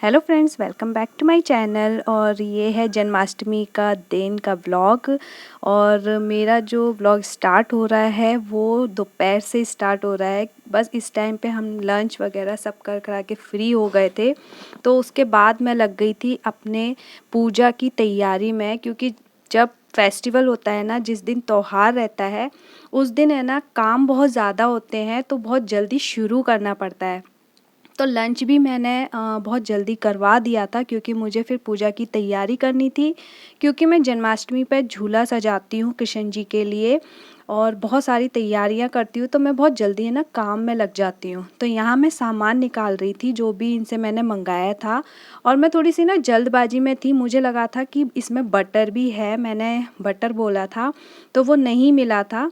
Hello friends, welcome back to my channel. और ये है जन्माष्टमी का दिन का व्लॉग। और मेरा जो व्लॉग स्टार्ट हो रहा है वो दोपहर से स्टार्ट हो रहा है। बस इस टाइम पे हम लंच वगैरह सब कर करा के फ्री हो गए थे, तो उसके बाद मैं लग गई थी अपने पूजा की तैयारी में। क्योंकि जब फेस्टिवल होता है ना, जिस दिन त्योहार रहता है उस दिन है ना काम बहुत ज़्यादा होते हैं, तो बहुत जल्दी शुरू करना पड़ता है। तो लंच भी मैंने बहुत जल्दी करवा दिया था, क्योंकि मुझे फिर पूजा की तैयारी करनी थी। क्योंकि मैं जन्माष्टमी पर झूला सजाती हूँ कृष्ण जी के लिए, और बहुत सारी तैयारियाँ करती हूँ, तो मैं बहुत जल्दी है ना काम में लग जाती हूँ। तो यहाँ मैं सामान निकाल रही थी जो भी इनसे मैंने मंगाया था। और मैं थोड़ी सी ना जल्दबाजी में थी, मुझे लगा था कि इसमें बटर भी है, मैंने बटर बोला था तो वो नहीं मिला था।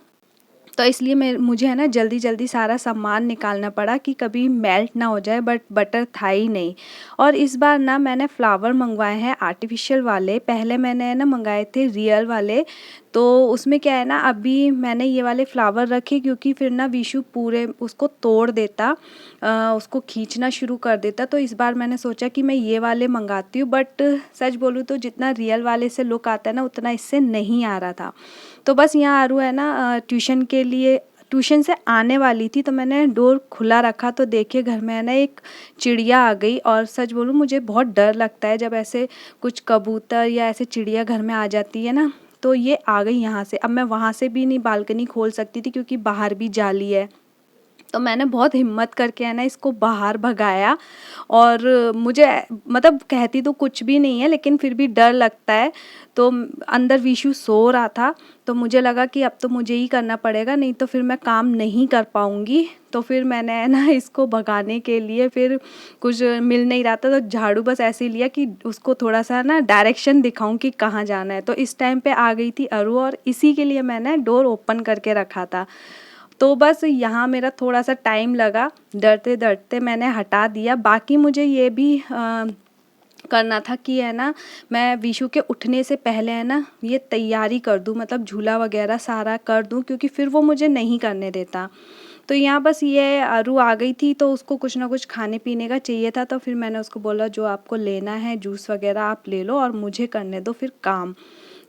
तो इसलिए मुझे है ना जल्दी जल्दी सारा सामान निकालना पड़ा कि कभी मेल्ट ना हो जाए, बट बटर था ही नहीं। और इस बार ना मैंने फ्लावर मंगवाए हैं आर्टिफिशियल वाले, पहले मैंने है ना मंगाए थे रियल वाले। तो उसमें क्या है ना, अभी मैंने ये वाले फ्लावर रखे क्योंकि फिर ना विशु पूरे उसको तोड़ देता, उसको खींचना शुरू कर देता। तो इस बार मैंने सोचा कि मैं ये वाले मंगाती हूँ, बट सच बोलूँ तो जितना रियल वाले से लुक आता है ना उतना इससे नहीं आ रहा था। तो बस यहाँ आरू है ना ट्यूशन के लिए, ट्यूशन से आने वाली थी, तो मैंने डोर खुला रखा तो देखिए घर में है ना एक चिड़िया आ गई। और सच बोलूँ मुझे बहुत डर लगता है जब ऐसे कुछ कबूतर या ऐसे चिड़िया घर में आ जाती है ना। तो ये आ गई यहाँ से, अब मैं वहाँ से भी नहीं बालकनी खोल सकती थी क्योंकि बाहर भी जाली है। तो मैंने बहुत हिम्मत करके है ना इसको बाहर भगाया। और मुझे मतलब कहती तो कुछ भी नहीं है, लेकिन फिर भी डर लगता है। तो अंदर विशु सो रहा था, तो मुझे लगा कि अब तो मुझे ही करना पड़ेगा, नहीं तो फिर मैं काम नहीं कर पाऊँगी। तो फिर मैंने है ना इसको भगाने के लिए फिर कुछ मिल नहीं रहा था, तो झाड़ू बस ऐसे ही लिया कि उसको थोड़ा सा ना डायरेक्शन दिखाऊं कि कहाँ जाना है। तो इस टाइम पे आ गई थी अरु, और इसी के लिए मैंने डोर ओपन करके रखा था। तो बस यहाँ मेरा थोड़ा सा टाइम लगा, डरते डरते मैंने हटा दिया। बाकी मुझे ये भी करना था कि है ना मैं विशु के उठने से पहले है ना ये तैयारी कर दूँ, मतलब झूला वगैरह सारा कर दूँ, क्योंकि फिर वो मुझे नहीं करने देता। तो यहाँ बस ये अरु आ गई थी, तो उसको कुछ ना कुछ खाने पीने का चाहिए था। तो फिर मैंने उसको बोला जो आपको लेना है जूस वगैरह आप ले लो और मुझे करने दो फिर काम।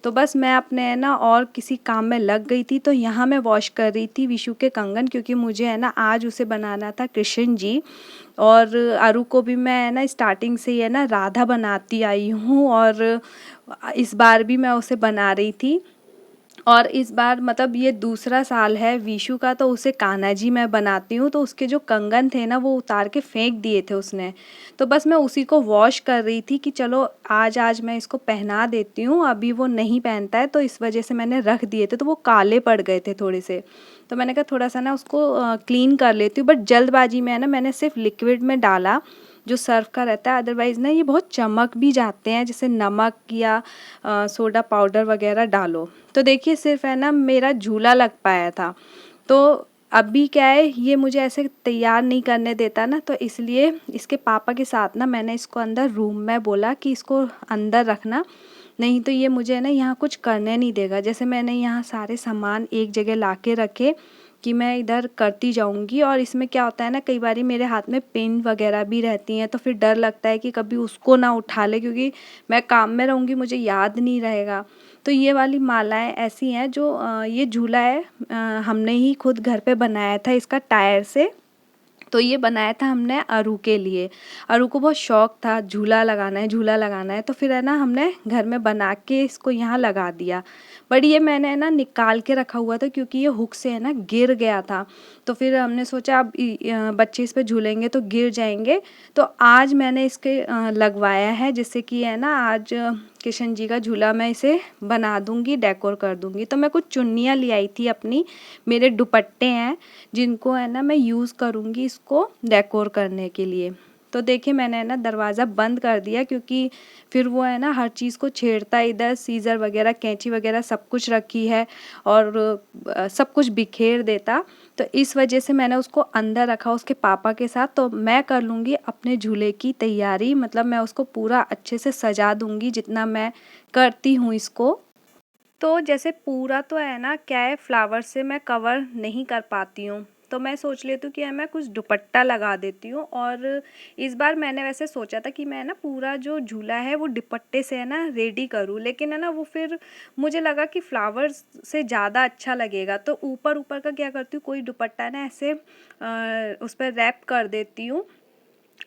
तो बस मैं अपने है ना और किसी काम में लग गई थी। तो यहाँ मैं वॉश कर रही थी विशु के कंगन, क्योंकि मुझे है ना आज उसे बनाना था कृष्ण जी। और अरु को भी मैं है ना स्टार्टिंग से ही है ना राधा बनाती आई हूँ, और इस बार भी मैं उसे बना रही थी। और इस बार मतलब ये दूसरा साल है विशु का, तो उसे कान्हा जी मैं बनाती हूँ। तो उसके जो कंगन थे ना वो उतार के फेंक दिए थे उसने। तो बस मैं उसी को वॉश कर रही थी कि चलो आज आज मैं इसको पहना देती हूँ, अभी वो नहीं पहनता है तो इस वजह से मैंने रख दिए थे, तो वो काले पड़ गए थे थोड़े से। तो मैंने कहा थोड़ा सा ना उसको क्लीन कर लेती हूँ, बट जल्दबाजी में है ना मैंने सिर्फ लिक्विड में डाला जो सर्फ का रहता है। अदरवाइज़ ना ये बहुत चमक भी जाते हैं, जैसे नमक या सोडा पाउडर वगैरह डालो। तो देखिए सिर्फ है ना मेरा झूला लग पाया था। तो अभी क्या है, ये मुझे ऐसे तैयार नहीं करने देता ना, तो इसलिए इसके पापा के साथ ना मैंने इसको अंदर रूम में बोला कि इसको अंदर रखना, नहीं तो ये मुझे ना यहाँ कुछ करने नहीं देगा। जैसे मैंने यहाँ सारे सामान एक जगह ला के रखे कि मैं इधर करती जाऊँगी। और इसमें क्या होता है ना, कई बारी मेरे हाथ में पेन वगैरह भी रहती हैं, तो फिर डर लगता है कि कभी उसको ना उठा ले, क्योंकि मैं काम में रहूँगी मुझे याद नहीं रहेगा। तो ये वाली मालाएं ऐसी हैं जो ये झूला है हमने ही खुद घर पे बनाया था इसका टायर से। तो ये बनाया था हमने अरु के लिए। अरु को बहुत शौक था झूला लगाना है, झूला लगाना है, तो फिर है ना हमने घर में बना के इसको यहाँ लगा दिया। बट ये मैंने है ना निकाल के रखा हुआ था क्योंकि ये हुक से है ना गिर गया था। तो फिर हमने सोचा अब बच्चे इस पे झूलेंगे तो गिर जाएंगे। तो आज मैंने इसके लगवाया है, जिससे कि है ना आज कृष्ण जी का झूला मैं इसे बना दूंगी, डेकोर कर दूंगी। तो मैं कुछ चुन्नियाँ ले आई थी अपनी, मेरे दुपट्टे हैं जिनको है ना मैं यूज़ करूँगी इसको डेकोर करने के लिए। तो देखिए मैंने है ना दरवाज़ा बंद कर दिया, क्योंकि फिर वो है ना हर चीज़ को छेड़ता है, इधर सीज़र वगैरह कैंची वगैरह सब कुछ रखी है और सब कुछ बिखेर देता। तो इस वजह से मैंने उसको अंदर रखा उसके पापा के साथ। तो मैं कर लूँगी अपने झूले की तैयारी, मतलब मैं उसको पूरा अच्छे से सजा दूँगी जितना मैं करती हूँ इसको। तो जैसे पूरा तो है ना क्या है, फ्लावर से मैं कवर नहीं कर पाती हूँ, तो मैं सोच लेती हूँ कि मैं कुछ दुपट्टा लगा देती हूँ। और इस बार मैंने वैसे सोचा था कि मैं ना पूरा जो झूला है वो दुपट्टे से है ना रेडी करूँ, लेकिन है ना वो फिर मुझे लगा कि फ्लावर्स से ज़्यादा अच्छा लगेगा, तो ऊपर ऊपर का क्या करती हूँ, कोई दुपट्टा ना ऐसे उस पर रैप कर देती हूँ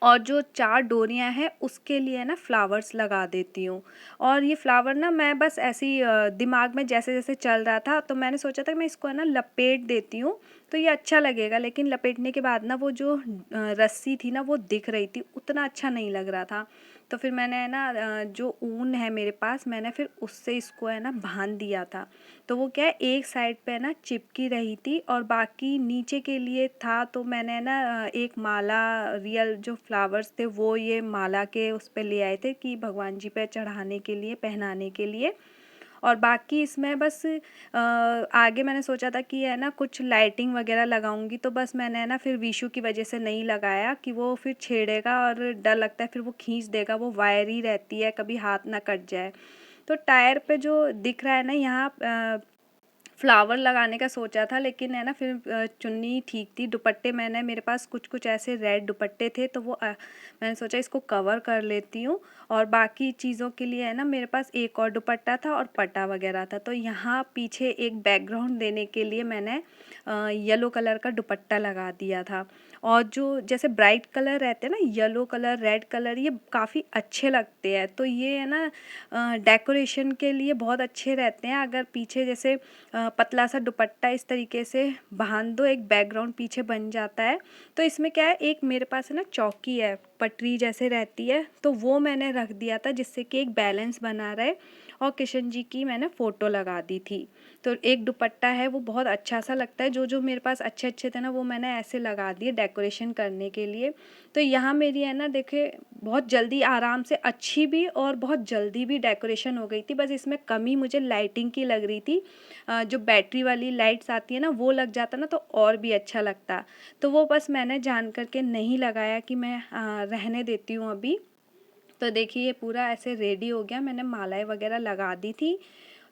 और जो 4 डोरियाँ हैं उसके लिए ना फ्लावर्स लगा देती हूँ। और ये फ्लावर ना मैं बस ऐसे ही दिमाग में जैसे-जैसे चल रहा था तो मैंने सोचा था कि मैं इसको है ना लपेट देती हूँ, तो ये अच्छा लगेगा। लेकिन लपेटने के बाद ना वो जो रस्सी थी ना वो दिख रही थी, उतना अच्छा नहीं लग रहा था। तो फिर मैंने है ना जो ऊन है मेरे पास, मैंने फिर उससे इसको है ना बाँध दिया था। तो वो क्या है, एक साइड पे ना चिपकी रही थी और बाकी नीचे के लिए था, तो मैंने ना एक माला, रियल जो फ्लावर्स थे वो ये माला के उस पे ले आए थे कि भगवान जी पे चढ़ाने के लिए, पहनाने के लिए। और बाकी इसमें बस आगे मैंने सोचा था कि है ना कुछ लाइटिंग वगैरह लगाऊंगी, तो बस मैंने है ना फिर विशु की वजह से नहीं लगाया कि वो फिर छेड़ेगा और डर लगता है फिर वो खींच देगा, वो वायर ही रहती है, कभी हाथ ना कट जाए। तो टायर पे जो दिख रहा है ना यहाँ फ्लावर लगाने का सोचा था, लेकिन है ना फिर चुन्नी ठीक थी। दुपट्टे मैंने, मेरे पास कुछ कुछ ऐसे रेड दुपट्टे थे, तो वो मैंने सोचा इसको कवर कर लेती हूँ। और बाकी चीज़ों के लिए है ना मेरे पास एक और दुपट्टा था और पट्टा वगैरह था। तो यहाँ पीछे एक बैकग्राउंड देने के लिए मैंने येलो कलर का दुपट्टा लगा दिया था। और जो जैसे ब्राइट कलर रहते हैं ना, येलो कलर, रेड कलर, ये काफ़ी अच्छे लगते हैं। तो ये है ना डेकोरेशन के लिए बहुत अच्छे रहते हैं। अगर पीछे जैसे पतला सा दुपट्टा इस तरीके से बांध दो, एक बैकग्राउंड पीछे बन जाता है। तो इसमें क्या है, एक मेरे पास है ना चौकी है, पटरी जैसे रहती है, तो वो मैंने रख दिया था जिससे कि एक बैलेंस बना रहे। और कृष्ण जी की मैंने फ़ोटो लगा दी थी। तो एक दुपट्टा है वो बहुत अच्छा सा लगता है, जो जो मेरे पास अच्छे अच्छे थे ना वो मैंने ऐसे लगा दिए डेकोरेशन करने के लिए। तो यहाँ मेरी है ना देखे बहुत जल्दी आराम से अच्छी भी और बहुत जल्दी भी डेकोरेशन हो गई थी। बस इसमें कमी मुझे लाइटिंग की लग रही थी। जो बैटरी वाली लाइट्स आती है ना वो लग जाता ना तो और भी अच्छा लगता। तो वो बस मैंने जान कर के नहीं लगाया कि मैं रहने देती हूँ अभी। तो देखिए ये पूरा ऐसे रेडी हो गया, मैंने मालाएं वगैरह लगा दी थी।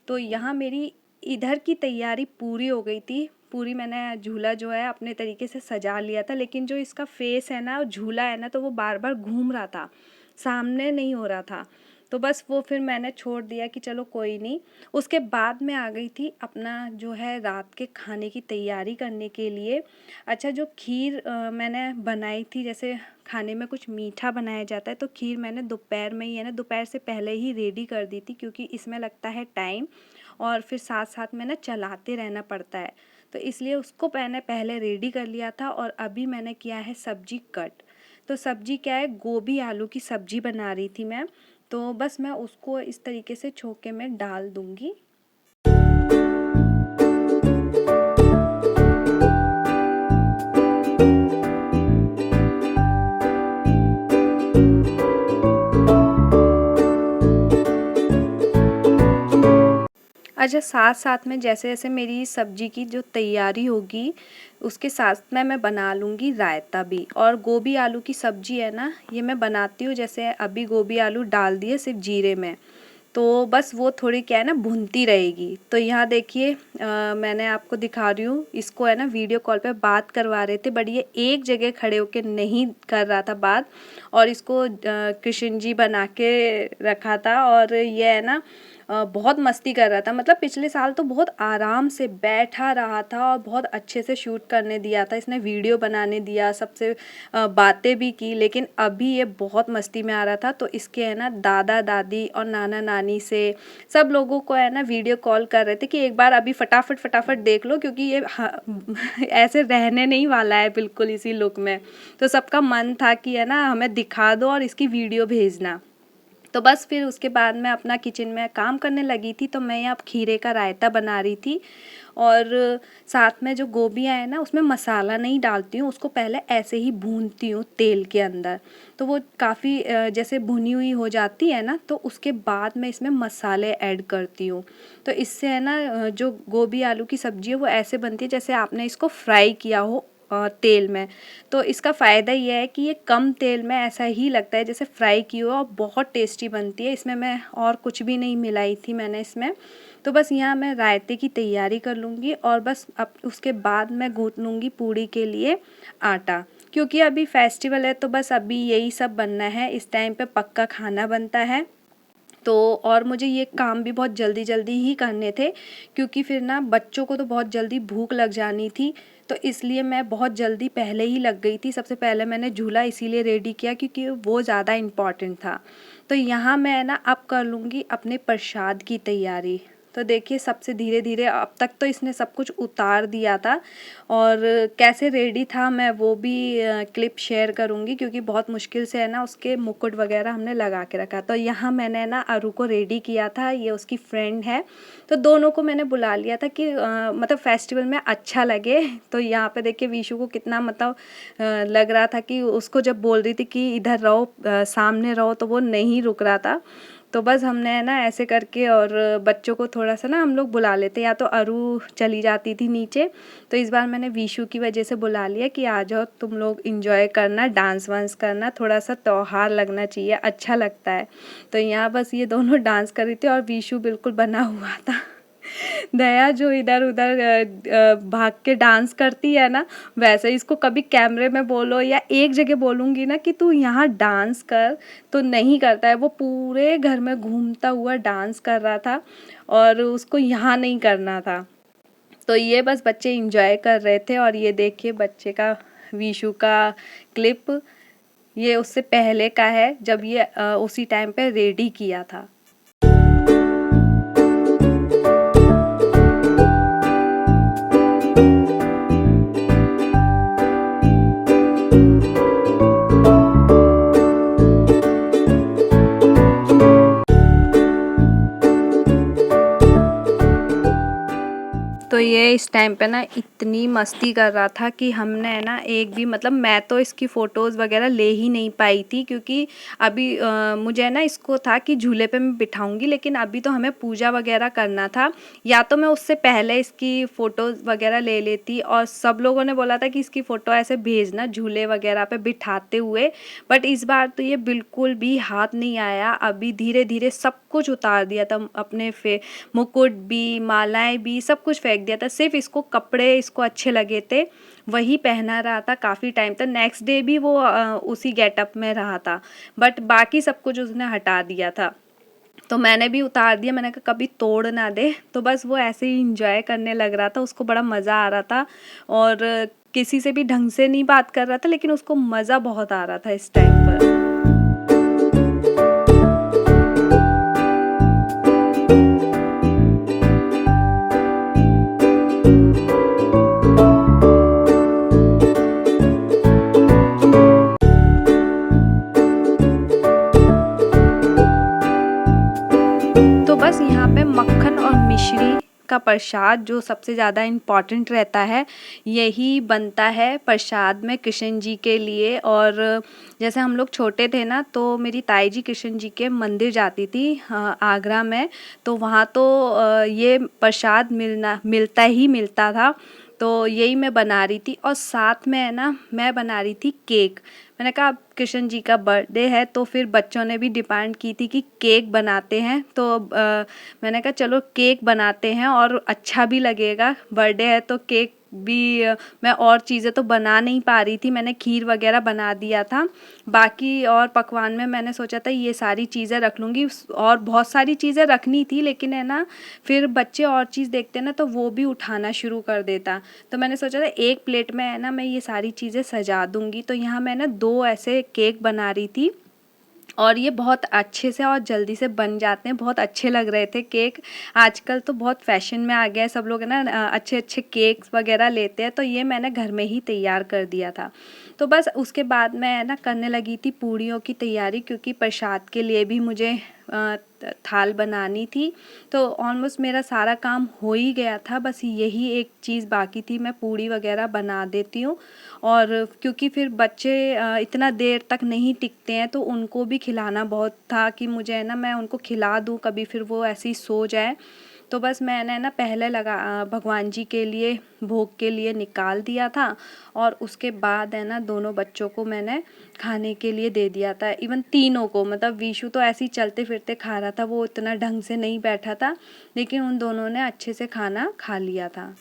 तो यहाँ मेरी इधर की तैयारी पूरी हो गई थी। पूरी मैंने झूला जो है अपने तरीके से सजा लिया था, लेकिन जो इसका फेस है ना, झूला है ना, तो वो बार बार घूम रहा था, सामने नहीं हो रहा था। तो बस वो फिर मैंने छोड़ दिया कि चलो कोई नहीं। उसके बाद मैं आ गई थी अपना जो है रात के खाने की तैयारी करने के लिए। अच्छा, जो खीर मैंने बनाई थी, जैसे खाने में कुछ मीठा बनाया जाता है, तो खीर मैंने दोपहर में ही है ना, दोपहर से पहले ही रेडी कर दी थी, क्योंकि इसमें लगता है टाइम और फिर साथ साथ में ना चलाते रहना पड़ता है। तो इसलिए उसको मैंने पहले रेडी कर लिया था। और अभी मैंने किया है सब्जी कट। तो सब्जी क्या है, गोभी आलू की सब्जी बना रही थी मैं। तो बस मैं उसको इस तरीके से छोंके में डाल दूँगी। अच्छा, साथ-साथ में जैसे-जैसे मेरी सब्ज़ी की जो तैयारी होगी, उसके साथ में मैं बना लूँगी रायता भी। और गोभी आलू की सब्ज़ी है ना, ये मैं बनाती हूँ, जैसे अभी गोभी आलू डाल दिए सिर्फ़ जीरे में, तो बस वो थोड़ी क्या है ना भुनती रहेगी। तो यहाँ देखिए मैंने आपको दिखा रही हूँ, इसको है ना वीडियो कॉल पे बात करवा रहे थे, बट ये एक जगह खड़े होके नहीं कर रहा था बात। और इसको कृष्ण जी बना के रखा था और ये है ना बहुत मस्ती कर रहा था। मतलब पिछले साल तो बहुत आराम से बैठा रहा था और बहुत अच्छे से शूट करने दिया था, इसने वीडियो बनाने दिया, सबसे बातें भी की। लेकिन अभी ये बहुत मस्ती में आ रहा था, तो इसके है ना दादा दादी और नाना नानी से सब लोगों को है ना वीडियो कॉल कर रहे थे कि एक बार अभी फटाफट फटाफट देख लो, क्योंकि ये ऐसे रहने नहीं वाला है बिल्कुल इसी लुक में। तो सबका मन था कि है ना हमें दिखा दो और इसकी वीडियो भेजना। तो बस फिर उसके बाद मैं अपना किचन में काम करने लगी थी। तो मैं यहाँ खीरे का रायता बना रही थी और साथ में जो गोभियाँ हैं ना उसमें मसाला नहीं डालती हूँ, उसको पहले ऐसे ही भूनती हूँ तेल के अंदर। तो वो काफ़ी जैसे भुनी हुई हो जाती है ना, तो उसके बाद मैं इसमें मसाले ऐड करती हूँ। तो इससे है ना जो गोभी आलू की सब्ज़ी है वो ऐसे बनती है जैसे आपने इसको फ्राई किया हो, तेल में। तो इसका फ़ायदा ये है कि ये कम तेल में ऐसा ही लगता है जैसे फ्राई की हो, और बहुत टेस्टी बनती है। इसमें मैं और कुछ भी नहीं मिलाई थी मैंने इसमें। तो बस यहाँ मैं रायते की तैयारी कर लूँगी और बस अब उसके बाद मैं गूँथ लूँगी पूड़ी के लिए आटा, क्योंकि अभी फेस्टिवल है तो बस अभी यही सब बनना है। इस टाइम पे पक्का खाना बनता है। तो और मुझे ये काम भी बहुत जल्दी जल्दी ही करने थे, क्योंकि फिर ना बच्चों को तो बहुत जल्दी भूख लग जानी थी। तो इसलिए मैं बहुत जल्दी पहले ही लग गई थी। सबसे पहले मैंने झूला इसीलिए रेडी किया क्योंकि वो ज़्यादा इम्पॉर्टेंट था। तो यहाँ मैं ना अब कर लूँगी अपने प्रसाद की तैयारी। तो देखिए सबसे धीरे धीरे, अब तक तो इसने सब कुछ उतार दिया था, और कैसे रेडी था मैं वो भी क्लिप शेयर करूँगी, क्योंकि बहुत मुश्किल से है ना उसके मुकुट वगैरह हमने लगा के रखा। तो यहाँ मैंने ना अरु को रेडी किया था, ये उसकी फ्रेंड है, तो दोनों को मैंने बुला लिया था कि मतलब फेस्टिवल में अच्छा लगे। तो यहाँ पे देखिए विशु को कितना मतलब लग रहा था कि उसको जब बोल रही थी कि इधर रहो, सामने रहो, तो वो नहीं रुक रहा था। तो बस हमने है ना ऐसे करके, और बच्चों को थोड़ा सा ना हम लोग बुला लेते, या तो अरु चली जाती थी नीचे। तो इस बार मैंने विशु की वजह से बुला लिया कि आ जाओ तुम लोग, इंजॉय करना, डांस वांस करना, थोड़ा सा त्यौहार लगना चाहिए, अच्छा लगता है। तो यहाँ बस ये दोनों डांस कर रही थी और विशु बिल्कुल बना हुआ था। दया जो इधर उधर भाग के डांस करती है ना, वैसे इसको कभी कैमरे में बोलो या एक जगह बोलूँगी ना कि तू यहाँ डांस कर, तो नहीं करता है। वो पूरे घर में घूमता हुआ डांस कर रहा था, और उसको यहाँ नहीं करना था। तो ये बस बच्चे इंजॉय कर रहे थे। और ये देखिए बच्चे का, विशु का क्लिप, ये उससे पहले का है जब ये उसी टाइम पे रेडी किया था। तो ये इस टाइम पे ना इतनी मस्ती कर रहा था कि हमने ना एक भी, मतलब मैं तो इसकी फ़ोटोज़ वगैरह ले ही नहीं पाई थी, क्योंकि अभी मुझे ना इसको था कि झूले पे मैं बिठाऊंगी, लेकिन अभी तो हमें पूजा वगैरह करना था। या तो मैं उससे पहले इसकी फ़ोटोज़ वगैरह ले लेती, और सब लोगों ने बोला था कि इसकी फ़ोटो ऐसे भेजना झूले वगैरह पे बिठाते हुए, बट इस बार तो ये बिल्कुल भी हाथ नहीं आया। अभी धीरे धीरे सब कुछ उतार दिया था अपने मुकुट भी, मालाएं भी, सब कुछ फेंक दिया था। सिर्फ इसको कपड़े इसको अच्छे लगे थे, वही पहना रहा था काफ़ी टाइम तक। नेक्स्ट डे भी वो उसी गेटअप में रहा था, बट बाकी सब कुछ उसने हटा दिया था। तो मैंने भी उतार दिया, मैंने कहा कभी तोड़ ना दे। तो बस वो ऐसे ही इंजॉय करने लग रहा था, उसको बड़ा मज़ा आ रहा था, और किसी से भी ढंग से नहीं बात कर रहा था, लेकिन उसको मज़ा बहुत आ रहा था इस टाइम पर। तो बस यहाँ पे मक्खन और मिश्री का प्रसाद जो सबसे ज़्यादा इम्पॉर्टेंट रहता है, यही बनता है प्रसाद में कृष्ण जी के लिए। और जैसे हम लोग छोटे थे ना, तो मेरी ताई जी कृष्ण जी के मंदिर जाती थी आगरा में, तो वहाँ तो ये प्रसाद मिलता ही मिलता था। तो यही मैं बना रही थी, और साथ में है ना मैं बना रही थी केक। मैंने कहा अब कृष्ण जी का बर्थडे है, तो फिर बच्चों ने भी डिमांड की थी कि केक बनाते हैं, तो मैंने कहा चलो केक बनाते हैं, और अच्छा भी लगेगा, बर्थडे है तो केक भी मैं और चीज़ें तो बना नहीं पा रही थी, मैंने खीर वगैरह बना दिया था। बाकी और पकवान में मैंने सोचा था ये सारी चीज़ें रख लूँगी, और बहुत सारी चीज़ें रखनी थी, लेकिन है ना फिर बच्चे और चीज़ देखते ना तो वो भी उठाना शुरू कर देता। तो मैंने सोचा था एक प्लेट में है ना मैं ये सारी चीज़ें सजा दूँगी। तो यहाँ मैं ना 2 ऐसे केक बना रही थी, और ये बहुत अच्छे से और जल्दी से बन जाते हैं, बहुत अच्छे लग रहे थे केक। आजकल तो बहुत फ़ैशन में आ गया है, सब लोग है ना अच्छे अच्छे केक्स वगैरह लेते हैं, तो ये मैंने घर में ही तैयार कर दिया था। तो बस उसके बाद मैं है ना करने लगी थी पूड़ियों की तैयारी, क्योंकि प्रसाद के लिए भी मुझे थाल बनानी थी। तो ऑलमोस्ट मेरा सारा काम हो ही गया था, बस यही एक चीज़ बाकी थी, मैं पूड़ी वगैरह बना देती हूँ। और क्योंकि फिर बच्चे इतना देर तक नहीं टिकते हैं, तो उनको भी खिलाना बहुत था कि मुझे है ना मैं उनको खिला दूँ, कभी फिर वो ऐसे ही सो जाए। तो बस मैंने ना पहले भगवान जी के लिए भोग के लिए निकाल दिया था और उसके बाद है ना दोनों बच्चों को मैंने खाने के लिए दे दिया था। इवन तीनों को, मतलब विशु तो ऐसे ही चलते फिरते खा रहा था, वो इतना ढंग से नहीं बैठा था, लेकिन उन दोनों ने अच्छे से खाना खा लिया था।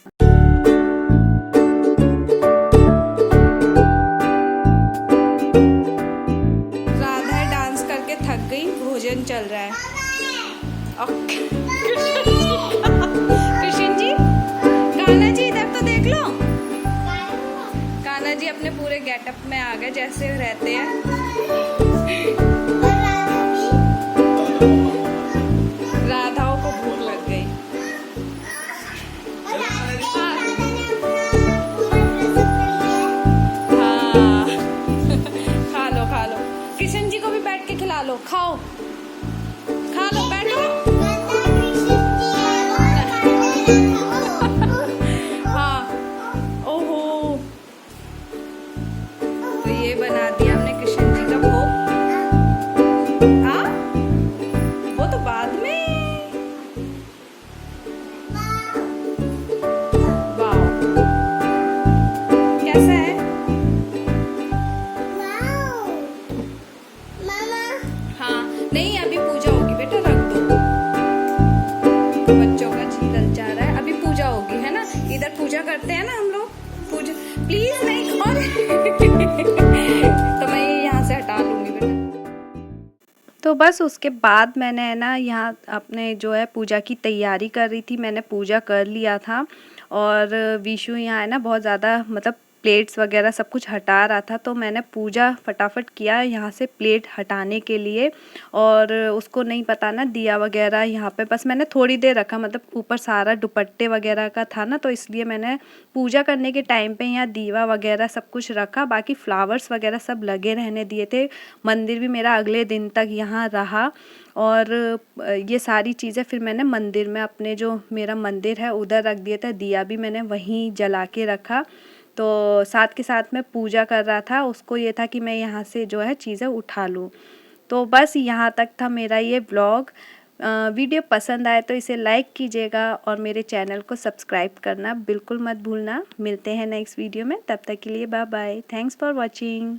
राधा डांस करके थक गई, भोजन चल रहा है। कृष्ण जी, कान्हा जी इधर तो देख लो। कान्हा जी अपने पूरे गेटअप में आ गए जैसे रहते हैं। राधाओं को भूख लग गई। हाँ खा लो कृष्ण जी को भी बैठ के खिला लो, खाओ खा लो, बैठो। हाँ ओहो, तो ये बना दिया हमने कृष्ण जी का भोग। हाँ वो तो बाद में। वाह कैसा है? हाँ नहीं, अभी पूजा होगी बेटा, रख दो, बच्चों का जी ललचा रहा है, अभी पूजा होगी है ना, इधर पूजा करते हैं ना हम लोग, पूजा प्लीज नहीं। और तो मैं ये यहाँ से हटा लूंगी बेटा। तो बस उसके बाद मैंने है ना यहाँ अपने जो है पूजा की तैयारी कर रही थी, मैंने पूजा कर लिया था और विशु यहाँ है ना बहुत ज़्यादा मतलब प्लेट्स वगैरह सब कुछ हटा रहा था, तो मैंने पूजा फटाफट किया यहाँ से प्लेट हटाने के लिए। और उसको नहीं पता ना दिया वगैरह यहाँ पे, बस मैंने थोड़ी देर रखा, मतलब ऊपर सारा दुपट्टे वगैरह का था ना, तो इसलिए मैंने पूजा करने के टाइम पे यहाँ दीवा वगैरह सब कुछ रखा, बाकी फ्लावर्स वगैरह सब लगे रहने दिए थे। मंदिर भी मेरा अगले दिन तक यहाँ रहा और ये सारी चीज़ें फिर मैंने मंदिर में, अपने जो मेरा मंदिर है उधर रख दिया था, दिया भी मैंने वहीं जला के रखा। तो साथ के साथ में पूजा कर रहा था, उसको ये था कि मैं यहाँ से जो है चीज़ें उठा लूँ। तो बस यहाँ तक था मेरा ये व्लॉग। वीडियो पसंद आए तो इसे लाइक कीजिएगा और मेरे चैनल को सब्सक्राइब करना बिल्कुल मत भूलना। मिलते हैं नेक्स्ट वीडियो में, तब तक के लिए bye bye. Thanks for watching.